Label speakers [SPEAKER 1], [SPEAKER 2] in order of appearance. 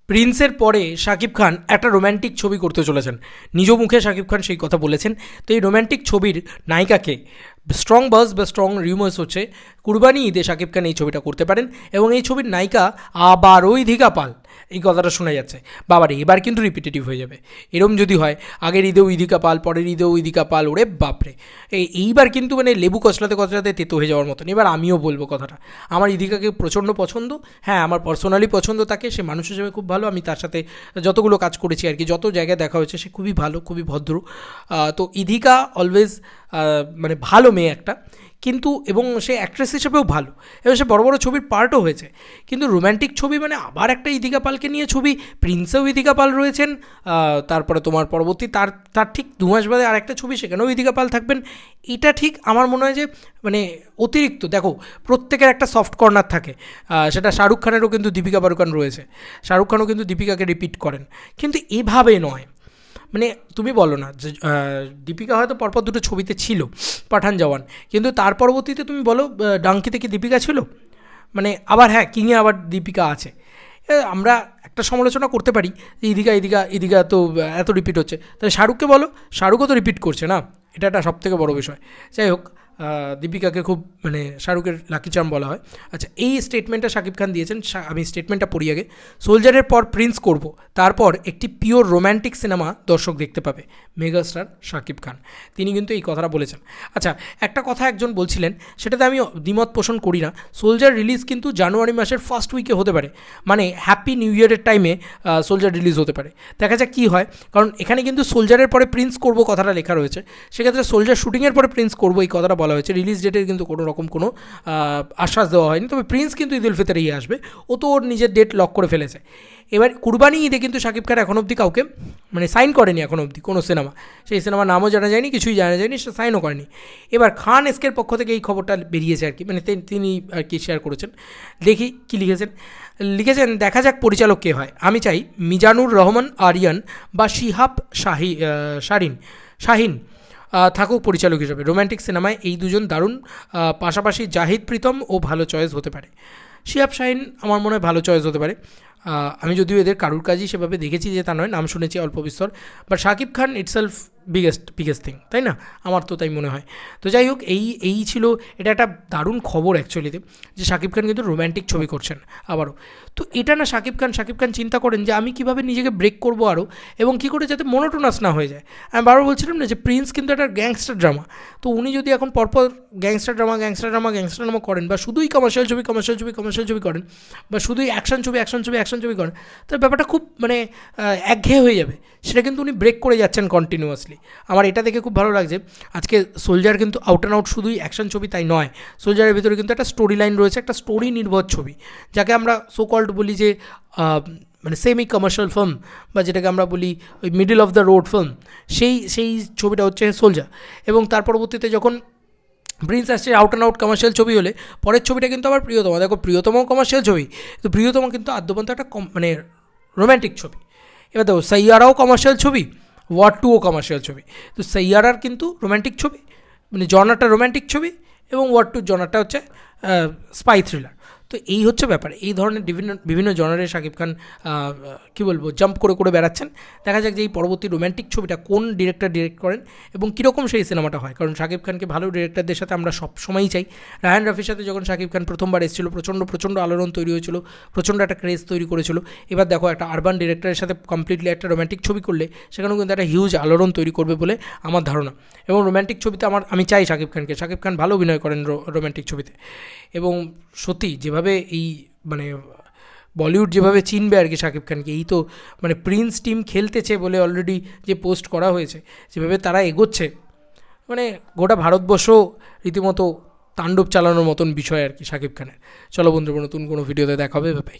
[SPEAKER 1] প্রিন্সের পরে শাকিব খান একটা রোম্যান্টিক ছবি করতে চলেছেন, নিজ মুখে শাকিব খান সেই কথা বলেছেন। তো এই রোম্যান্টিক ছবির নায়িকাকে স্ট্রং বাজ বা স্ট্রং রিউমার্স হচ্ছে কুরবানি ঈদে শাকিব খান এই ছবিটা করতে পারেন, এবং এই ছবির নায়িকা আবারও ইধিকা পাল। এই কথাটা শোনা যাচ্ছে, বাবারে এবার কিন্তু রিপিটেটিভ হয়ে যাবে। এরম যদি হয়, আগের ঈদেও ইধিকা পাল, পরের ঈদেও ইধিকা পাল, ওরে বাপরে, এইবার কিন্তু মানে লেবু কচলাতে কচলাতে তেতো হয়ে যাওয়ার মতন। এবার আমিও বলবো কথাটা, আমার ইধিকাকে প্রচণ্ড পছন্দ। হ্যাঁ, আমার পার্সোনালি পছন্দ তাকে, সে মানুষ হিসেবে খুব ভালো। আমি তার সাথে যতগুলো কাজ করেছি আর কি, যত জায়গায় দেখা হয়েছে, সে খুবই ভালো, খুবই ভদ্র। তো ইধিকা অলওয়েজ মানে ভালো মেয়ে একটা, কিন্তু এবং সে অ্যাক্ট্রেস হিসেবেও ভালো, এবং সে বড় বড় ছবির পার্টও হয়েছে। কিন্তু রোম্যান্টিক ছবি মানে আবার একটা ইধিকা পালকে নিয়ে ছবি, প্রিন্সেও ইধিকা পাল রয়েছেন, তারপরে তোমার পরবর্তী তার ঠিক 2 মাস বাদে আর একটা ছবি, সেখানেও ইধিকা পাল থাকবেন। এটা ঠিক আমার মনে হয় যে মানে অতিরিক্ত। দেখো, প্রত্যেকের একটা সফট কর্নার থাকে, সেটা শাহরুখ খানেরও কিন্তু দীপিকা পাড়ুকোন রয়েছে, শাহরুখ খানও কিন্তু দীপিকাকে রিপিট করেন, কিন্তু এভাবে নয়। মানে তুমি বলো না যে দীপিকা হয়তো পরপর দুটো ছবিতে ছিল, পাঠান জওয়ান, কিন্তু তার পরবর্তীতে তুমি বলো ডাঙ্কিতে কি দীপিকা ছিল? মানে আবার হ্যাঁ, কিংয়ে আবার দীপিকা আছে। আমরা একটা সমালোচনা করতে পারি যে ইদিকা তো এত রিপিট হচ্ছে, তাহলে শাহরুখকে বলো, শাহরুখও তো রিপিট করছে না, এটা একটা সবথেকে বড় বিষয়। যাই হোক, দীপিকাকে খুব মানে শাহরুখের লাকি চার্ম বলা হয়। আচ্ছা, এই স্টেটমেন্টটা শাকিব খান দিয়েছেন, আমি স্টেটমেন্টটা পড়ি আগে। সোলজারের পর প্রিন্স করব, তারপর একটি পিওর রোম্যান্টিক সিনেমা দর্শক দেখতে পাবে, মেগাস্টার শাকিব খান। তিনি কিন্তু এই কথাটা বলেছেন। আচ্ছা, একটা কথা একজন বলছিলেন, সেটাতে আমি দ্বিমত পোষণ করি না। সোলজার রিলিজ কিন্তু জানুয়ারি মাসের ফার্স্ট উইকে হতে পারে, মানে হ্যাপি নিউ ইয়ারের টাইমে সোলজার রিলিজ হতে পারে। দেখা যাক কী হয়, কারণ এখানে কিন্তু সোলজারের পরে প্রিন্স করব কথাটা লেখা রয়েছে, সেক্ষেত্রে সোলজার শুটিংয়ের পরে প্রিন্স করবো এই কথাটা বলা হয়েছে। রিলিজ ডেটের কিন্তু কোনো রকম কোনো আশ্বাস দেওয়া হয়নি, তবে প্রিন্স কিন্তু ঈদ উল ফিতরেই আসবে, ও তো ওর নিজের ডেট লক করে ফেলেছে। এবার কুরবানি ঈদে কিন্তু শাকিব খান এখন অবধি কাউকে মানে সাইন করেনি, এখন অবধি কোনো সিনেমা, সেই সিনেমার নামও জানা যায়নি, কিছুই জানা যায়নি, সে সাইনও করেনি। এবার খান এস্কের পক্ষ থেকে এই খবরটা বেরিয়েছে আর কি, মানে তিনি আর কি শেয়ার করেছেন। দেখি কী লিখেছেন, দেখা যাক পরিচালক কে হয়। আমি চাই মিজানুর রহমান আরিয়ান বা শিহাব শাহিন থাকুক পরিচালক হিসেবে। রোম্যান্টিক সিনেমায় এই দুজন দারুণ, পাশাপাশি জাহিদ প্রীতম ও ভালো চয়েস হতে পারে। শিহাব শাহিন আমার মনে হয় ভালো চয়েস হতে পারে। আমি যদিও এদের কারুর কাজই সেভাবে দেখেছি যে তা নয়, নাম শুনেছি অল্প বিস্তর, but Shakib Khan itself biggest thing, তাই না? আমার তো তাই মনে হয়। তো যাই হোক, এই ছিল, এটা একটা দারুণ খবর অ্যাকচুয়ালিতে, যে শাকিব খান কিন্তু রোম্যান্টিক ছবি করছেন আবারও। তো এটা না, শাকিব খান চিন্তা করেন যে আমি কীভাবে নিজেকে ব্রেক করবো আরও, এবং কী করে যাতে মনোটোনাস না হয়ে যায়। আমি বারবার বলছিলাম না যে প্রিন্স কিন্তু একটা গ্যাংস্টার ড্রামা, তো উনি যদি এখন পরপর গ্যাংস্টার ড্রামা করেন, বা শুধুই কমার্শিয়াল ছবি করেন, বা শুধুই অ্যাকশন ছবি করেন, তো ব্যাপারটা খুব মানে একঘেয়ে হয়ে যাবে। সেটা কিন্তু উনি ব্রেক করে যাচ্ছেন কন্টিনিউয়াসলি। আমার এটা দেখে খুব ভালো লাগছে। আজকে সোলজার কিন্তু আউট অ্যান্ড আউট শুধুই অ্যাকশন ছবি তাই নয়, সোলজারের ভিতরে কিন্তু একটা স্টোরি লাইন রয়েছে, একটা স্টোরি নির্ভর ছবি, যাকে আমরা সো কল্ড বলি যে মানে সেমি কমার্শিয়াল ফিল্ম, বা যেটাকে আমরা বলি ওই middle of the road film, সেই ছবিটা হচ্ছে সোলজার। এবং তার পরবর্তীতে যখন প্রিন্স আসছে আউট অ্যান্ড আউট কমার্শিয়াল ছবি হলে, পরের ছবিটা কিন্তু আবার প্রিয়তমা। দেখো, প্রিয়তমাও কমার্শিয়াল ছবি, তো প্রিয়তমা কিন্তু আদ্যপন্ত একটা মানে রোম্যান্টিক ছবি। এবার দেখো, সাইয়ারাও কমার্শিয়াল ছবি, ওয়ার 2ও কমার্শিয়াল ছবি। তো সাইয়ারার কিন্তু রোম্যান্টিক ছবি, মানে জনারটা রোম্যান্টিক ছবি, এবং ওয়ার 2 জনারটা হচ্ছে স্পাই থ্রিলার। তো এই হচ্ছে ব্যাপার। এই ধরনের বিভিন্ন জনারের শাকিব খান কী বলবো জাম্প করে বেড়াচ্ছেন। দেখা যাক যে এই পরবর্তী রোম্যান্টিক ছবিটা কোন ডিরেক্টর ডিরেক্ট করেন এবং কীরকম সেই সিনেমাটা হয়, কারণ শাকিব খানকে ভালো ডিরেক্টরদের সাথে আমরা সব সময়ই চাই। রায়হান রাফির সাথে যখন শাকিব খান প্রথমবার এসেছিল, প্রচণ্ড আলোড়ন তৈরি হয়েছিল, প্রচণ্ড একটা ক্রেজ তৈরি করেছিল। এবার দেখো, একটা আরবান ডিরেক্টরের সাথে কমপ্লিটলি একটা রোম্যান্টিক ছবি করলে সেখানেও কিন্তু একটা হিউজ আলোড়ন তৈরি করবে বলে আমার ধারণা। এবং রোম্যান্টিক ছবিতে আমি চাই শাকিব খান ভালো অভিনয় করেন রোম্যান্টিক ছবিতে। এবং সত্যি যেভাবে এই মানে বলিউড যেভাবে চিনবে আর কি শাকিব খানকে, এই তো মানে প্রিন্স টিম খেলতেছে বলে অলরেডি যে পোস্ট করা হয়েছে, যেভাবে তারা এগোচ্ছে, মানে গোটা ভারতবর্ষ রীতিমতো তাণ্ডব চালানোর মতন বিষয় আর কি শাকিব খানের। চলো বন্ধুরা, নতুন কোনো ভিডিওতে দেখা হবে, বাই।